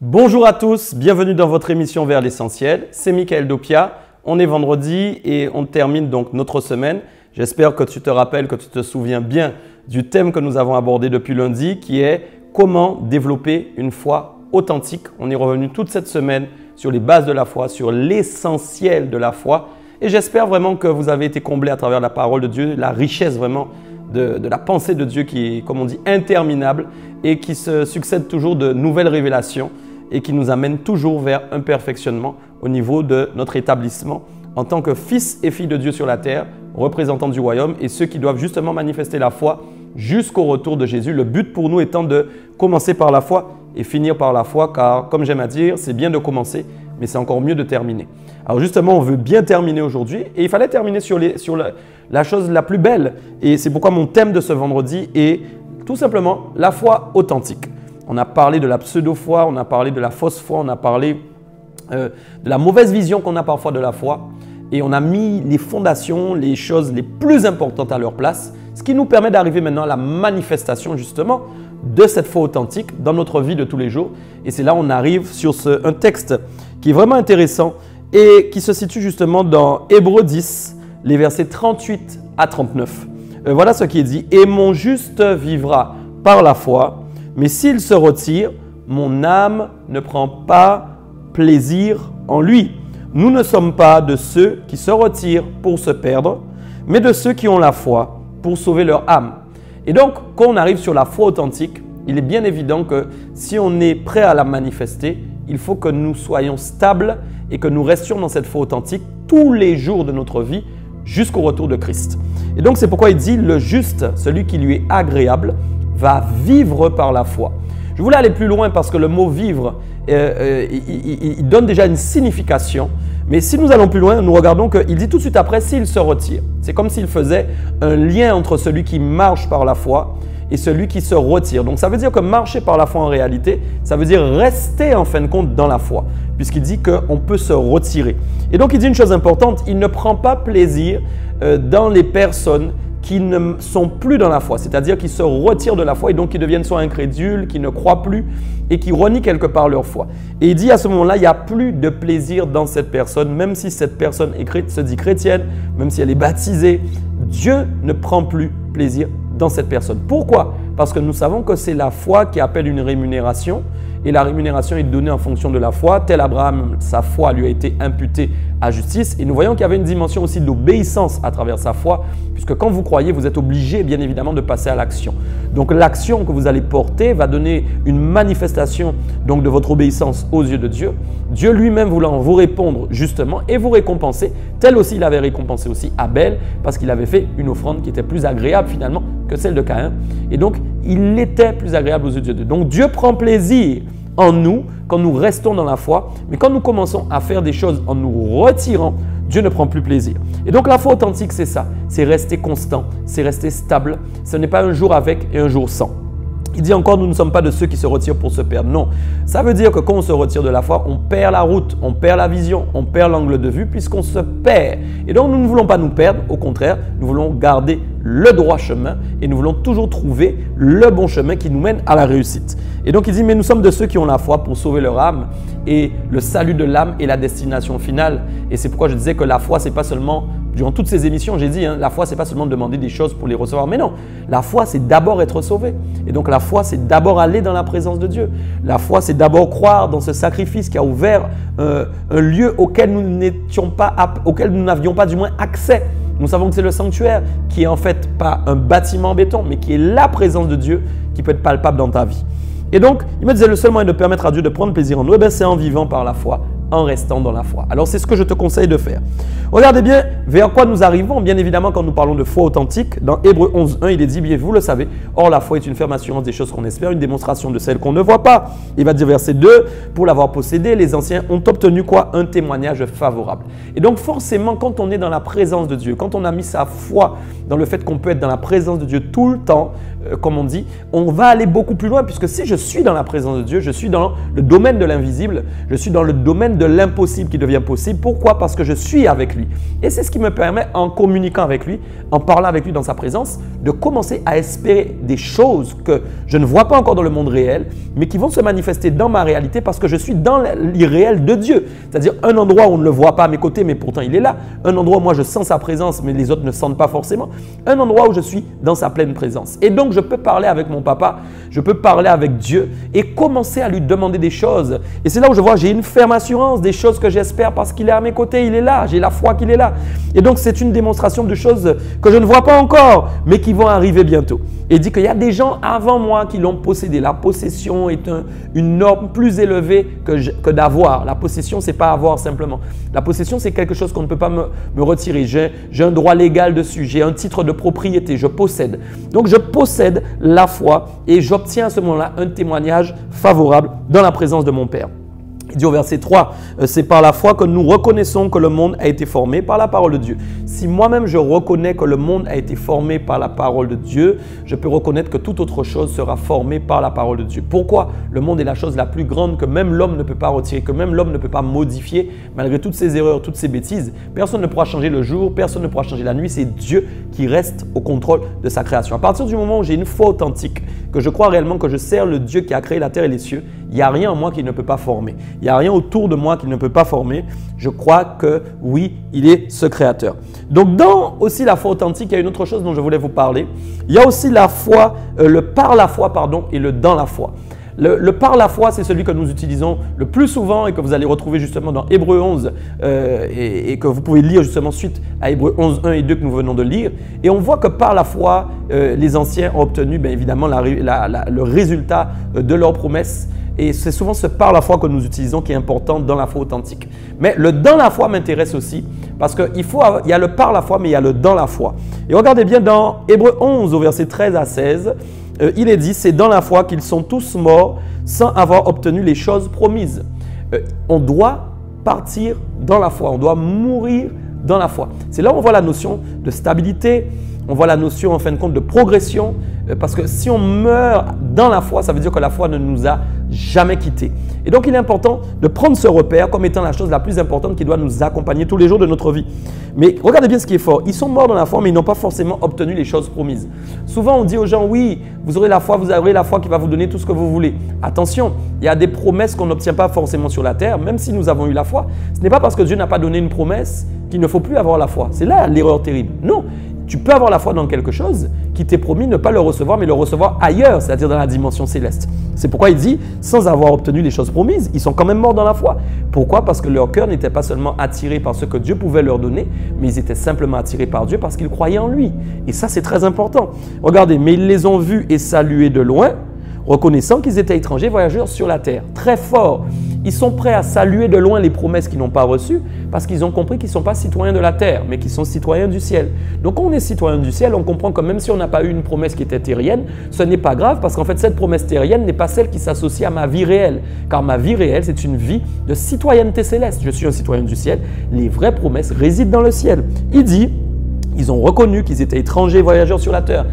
Bonjour à tous, bienvenue dans votre émission Vers l'essentiel. C'est Michael Dopia. On est vendredi et on termine donc notre semaine. J'espère que tu te rappelles, que tu te souviens bien du thème que nous avons abordé depuis lundi qui est comment développer une foi authentique. On est revenu toute cette semaine sur les bases de la foi, sur l'essentiel de la foi. Et j'espère vraiment que vous avez été comblés à travers la parole de Dieu, la richesse vraiment de la pensée de Dieu qui est, comme on dit, interminable et qui se succède toujours de nouvelles révélations et qui nous amène toujours vers un perfectionnement au niveau de notre établissement en tant que fils et filles de Dieu sur la terre, représentants du royaume et ceux qui doivent justement manifester la foi jusqu'au retour de Jésus. Le but pour nous étant de commencer par la foi et finir par la foi, car comme j'aime à dire, c'est bien de commencer, mais c'est encore mieux de terminer. Alors justement, on veut bien terminer aujourd'hui et il fallait terminer sur la chose la plus belle. Et c'est pourquoi mon thème de ce vendredi est tout simplement la foi authentique. On a parlé de la pseudo-foi, on a parlé de la fausse foi, on a parlé de la mauvaise vision qu'on a parfois de la foi. Et on a mis les fondations, les choses les plus importantes à leur place, ce qui nous permet d'arriver maintenant à la manifestation justement de cette foi authentique dans notre vie de tous les jours. Et c'est là on arrive sur un texte qui est vraiment intéressant et qui se situe justement dans Hébreux 10, les versets 38 à 39. Voilà ce qui est dit. « Et mon juste vivra par la foi, mais s'il se retire, mon âme ne prend pas plaisir en lui. Nous ne sommes pas de ceux qui se retirent pour se perdre, mais de ceux qui ont la foi pour sauver leur âme. » Et donc, quand on arrive sur la foi authentique, il est bien évident que si on est prêt à la manifester, il faut que nous soyons stables et que nous restions dans cette foi authentique tous les jours de notre vie jusqu'au retour de Christ. Et donc, c'est pourquoi il dit « Le juste, celui qui lui est agréable, va vivre par la foi. » Je voulais aller plus loin parce que le mot « vivre », il donne déjà une signification. Mais si nous allons plus loin, nous regardons qu'il dit tout de suite après « s'il se retire ». C'est comme s'il faisait un lien entre celui qui marche par la foi et celui qui se retire. Donc ça veut dire que marcher par la foi en réalité, ça veut dire rester en fin de compte dans la foi, puisqu'il dit qu'on peut se retirer. Et donc il dit une chose importante, il ne prend pas plaisir dans les personnes qui ne sont plus dans la foi, c'est-à-dire qui se retirent de la foi et donc qui deviennent soit incrédules, qui ne croient plus et qui renient quelque part leur foi. Et il dit à ce moment-là, il n'y a plus de plaisir dans cette personne, même si cette personne se dit chrétienne, même si elle est baptisée, Dieu ne prend plus plaisir dans cette personne. Pourquoi? Parce que nous savons que c'est la foi qui appelle une rémunération et la rémunération est donnée en fonction de la foi. Tel Abraham, sa foi lui a été imputée à justice et nous voyons qu'il y avait une dimension aussi d'obéissance à travers sa foi puisque quand vous croyez, vous êtes obligé bien évidemment de passer à l'action. Donc l'action que vous allez porter va donner une manifestation donc, de votre obéissance aux yeux de Dieu. Dieu lui-même voulant vous répondre justement et vous récompenser, tel aussi il avait récompensé aussi Abel parce qu'il avait fait une offrande qui était plus agréable finalement que celle de Caïn. Et donc, il était plus agréable aux yeux de Dieu. Donc, Dieu prend plaisir en nous quand nous restons dans la foi. Mais quand nous commençons à faire des choses en nous retirant, Dieu ne prend plus plaisir. Et donc, la foi authentique, c'est ça. C'est rester constant, c'est rester stable. Ce n'est pas un jour avec et un jour sans. Il dit encore, nous ne sommes pas de ceux qui se retirent pour se perdre. Non, ça veut dire que quand on se retire de la foi, on perd la route, on perd la vision, on perd l'angle de vue puisqu'on se perd. Et donc, nous ne voulons pas nous perdre, au contraire, nous voulons garder le droit chemin et nous voulons toujours trouver le bon chemin qui nous mène à la réussite. Et donc, il dit, mais nous sommes de ceux qui ont la foi pour sauver leur âme et le salut de l'âme est la destination finale. Et c'est pourquoi je disais que la foi, c'est pas seulement, durant toutes ces émissions, j'ai dit, la foi, c'est pas seulement demander des choses pour les recevoir. Mais non, la foi, c'est d'abord être sauvé. Et donc, la foi, c'est d'abord aller dans la présence de Dieu. La foi, c'est d'abord croire dans ce sacrifice qui a ouvert un lieu auquel nous n'avions pas du moins accès. Nous savons que c'est le sanctuaire qui est en fait pas un bâtiment en béton, mais qui est la présence de Dieu qui peut être palpable dans ta vie. Et donc, il me disait le seul moyen de permettre à Dieu de prendre plaisir en nous, c'est en vivant par la foi, en restant dans la foi. Alors, c'est ce que je te conseille de faire. Regardez bien vers quoi nous arrivons, bien évidemment, quand nous parlons de foi authentique. Dans Hébreux 11.1, il est dit, bien, vous le savez, or la foi est une ferme assurance des choses qu'on espère, une démonstration de celles qu'on ne voit pas. Il va dire verset 2, pour l'avoir possédé, les anciens ont obtenu quoi? Un témoignage favorable. Et donc, forcément, quand on est dans la présence de Dieu, quand on a mis sa foi dans le fait qu'on peut être dans la présence de Dieu tout le temps, comme on dit, on va aller beaucoup plus loin puisque si je suis dans la présence de Dieu, je suis dans le domaine de l'invisible, je suis dans le domaine de l'impossible qui devient possible. Pourquoi? Parce que je suis avec lui. Et c'est ce qui me permet, en communiquant avec lui, en parlant avec lui dans sa présence, de commencer à espérer des choses que je ne vois pas encore dans le monde réel, mais qui vont se manifester dans ma réalité parce que je suis dans l'irréel de Dieu. C'est-à-dire un endroit où on ne le voit pas à mes côtés, mais pourtant il est là. Un endroit où moi je sens sa présence, mais les autres ne sentent pas forcément. Un endroit où je suis dans sa pleine présence. Et donc je peux parler avec mon papa, je peux parler avec Dieu et commencer à lui demander des choses. Et c'est là où je vois, j'ai une ferme assurance des choses que j'espère parce qu'il est à mes côtés, il est là. J'ai la foi qu'il est là. Et donc c'est une démonstration de choses que je ne vois pas encore, mais qui vont arriver bientôt. Et il dit qu'il y a des gens avant moi qui l'ont possédé. La possession est une norme plus élevée que d'avoir. La possession, ce n'est pas avoir simplement. La possession, c'est quelque chose qu'on ne peut pas me retirer. J'ai un droit légal dessus, j'ai un titre de propriété, je possède. Donc je possède la foi et j'obtiens à ce moment-là un témoignage favorable dans la présence de mon Père. Il dit au verset 3, c'est par la foi que nous reconnaissons que le monde a été formé par la parole de Dieu. Si moi-même je reconnais que le monde a été formé par la parole de Dieu, je peux reconnaître que toute autre chose sera formée par la parole de Dieu. Pourquoi? Le monde est la chose la plus grande que même l'homme ne peut pas retirer, que même l'homme ne peut pas modifier malgré toutes ses erreurs, toutes ses bêtises. Personne ne pourra changer le jour, personne ne pourra changer la nuit. C'est Dieu qui reste au contrôle de sa création. À partir du moment où j'ai une foi authentique, que je crois réellement que je sers le Dieu qui a créé la terre et les cieux, il n'y a rien en moi qui ne peut pas former. Il n'y a rien autour de moi qui ne peut pas former. Je crois que oui, il est ce créateur. Donc dans aussi la foi authentique, il y a une autre chose dont je voulais vous parler. Il y a aussi la foi, le par la foi pardon, et le dans la foi. Le par la foi, c'est celui que nous utilisons le plus souvent et que vous allez retrouver justement dans Hébreux 11 et que vous pouvez lire justement suite à Hébreux 11, 1 et 2 que nous venons de lire. Et on voit que par la foi, les anciens ont obtenu bien évidemment le résultat de leurs promesses. Et c'est souvent ce par la foi que nous utilisons qui est important dans la foi authentique. Mais le dans la foi m'intéresse aussi parce qu'il y a le par la foi, mais il y a le dans la foi. Et regardez bien dans Hébreux 11 au verset 13 à 16, il est dit, c'est dans la foi qu'ils sont tous morts sans avoir obtenu les choses promises. On doit partir dans la foi, on doit mourir dans la foi. C'est là où on voit la notion de stabilité, on voit la notion en fin de compte de progression, parce que si on meurt dans la foi, ça veut dire que la foi ne nous a jamais quittés. Et donc il est important de prendre ce repère comme étant la chose la plus importante qui doit nous accompagner tous les jours de notre vie. Mais regardez bien ce qui est fort, ils sont morts dans la foi mais ils n'ont pas forcément obtenu les choses promises. Souvent on dit aux gens, oui, vous aurez la foi qui va vous donner tout ce que vous voulez. Attention, il y a des promesses qu'on n'obtient pas forcément sur la terre, même si nous avons eu la foi. Ce n'est pas parce que Dieu n'a pas donné une promesse qu'il ne faut plus avoir la foi. C'est là l'erreur terrible. Non. Tu peux avoir la foi dans quelque chose qui t'est promis ne pas le recevoir, mais le recevoir ailleurs, c'est-à-dire dans la dimension céleste. C'est pourquoi il dit, sans avoir obtenu les choses promises, ils sont quand même morts dans la foi. Pourquoi? Parce que leur cœur n'était pas seulement attiré par ce que Dieu pouvait leur donner, mais ils étaient simplement attirés par Dieu parce qu'ils croyaient en lui. Et ça, c'est très important. Regardez, mais ils les ont vus et salués de loin, reconnaissant qu'ils étaient étrangers voyageurs sur la terre. Très fort. Ils sont prêts à saluer de loin les promesses qu'ils n'ont pas reçues parce qu'ils ont compris qu'ils ne sont pas citoyens de la terre, mais qu'ils sont citoyens du ciel. Donc quand on est citoyen du ciel, on comprend que même si on n'a pas eu une promesse qui était terrienne, ce n'est pas grave parce qu'en fait cette promesse terrienne n'est pas celle qui s'associe à ma vie réelle. Car ma vie réelle, c'est une vie de citoyenneté céleste. Je suis un citoyen du ciel. Les vraies promesses résident dans le ciel. Il dit, ils ont reconnu qu'ils étaient étrangers voyageurs sur la terre.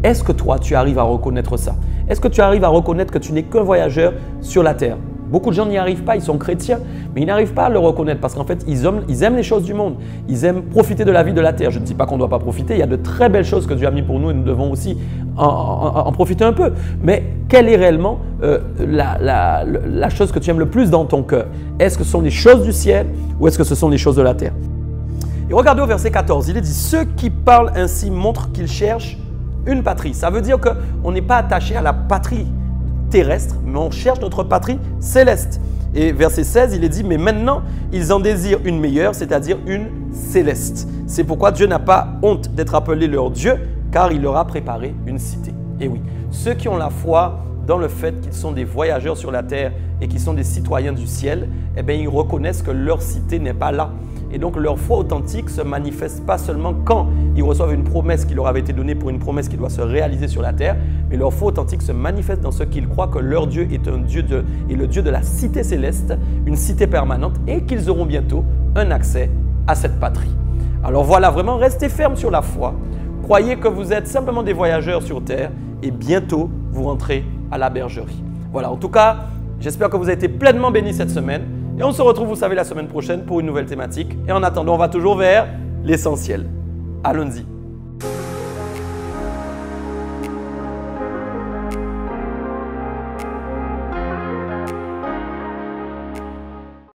Est-ce que toi, tu arrives à reconnaître ça? Est-ce que tu arrives à reconnaître que tu n'es qu'un voyageur sur la terre? Beaucoup de gens n'y arrivent pas, ils sont chrétiens, mais ils n'arrivent pas à le reconnaître parce qu'en fait, ils aiment les choses du monde. Ils aiment profiter de la vie de la terre. Je ne dis pas qu'on ne doit pas profiter, il y a de très belles choses que Dieu a mis pour nous et nous devons aussi en profiter un peu. Mais quelle est réellement la chose que tu aimes le plus dans ton cœur? Est-ce que ce sont les choses du ciel ou est-ce que ce sont les choses de la terre? Et regardez au verset 14, il est dit « Ceux qui parlent ainsi montrent qu'ils cherchent une patrie ». Ça veut dire qu'on n'est pas attaché à la patrie terrestre, mais on cherche notre patrie céleste. Et verset 16, il est dit, mais maintenant, ils en désirent une meilleure, c'est-à-dire une céleste. C'est pourquoi Dieu n'a pas honte d'être appelé leur Dieu, car il leur a préparé une cité. Et oui, ceux qui ont la foi dans le fait qu'ils sont des voyageurs sur la terre et qu'ils sont des citoyens du ciel, eh bien, ils reconnaissent que leur cité n'est pas là. Et donc, leur foi authentique se manifeste pas seulement quand ils reçoivent une promesse qui leur avait été donnée pour une promesse qui doit se réaliser sur la terre, mais leur foi authentique se manifeste dans ce qu'ils croient que leur Dieu est le Dieu de la cité céleste, une cité permanente, et qu'ils auront bientôt un accès à cette patrie. Alors voilà, vraiment, restez ferme sur la foi. Croyez que vous êtes simplement des voyageurs sur Terre et bientôt vous rentrez à la bergerie. Voilà, en tout cas, j'espère que vous avez été pleinement bénis cette semaine et on se retrouve, vous savez, la semaine prochaine pour une nouvelle thématique. Et en attendant, on va toujours vers l'essentiel. Allons-y.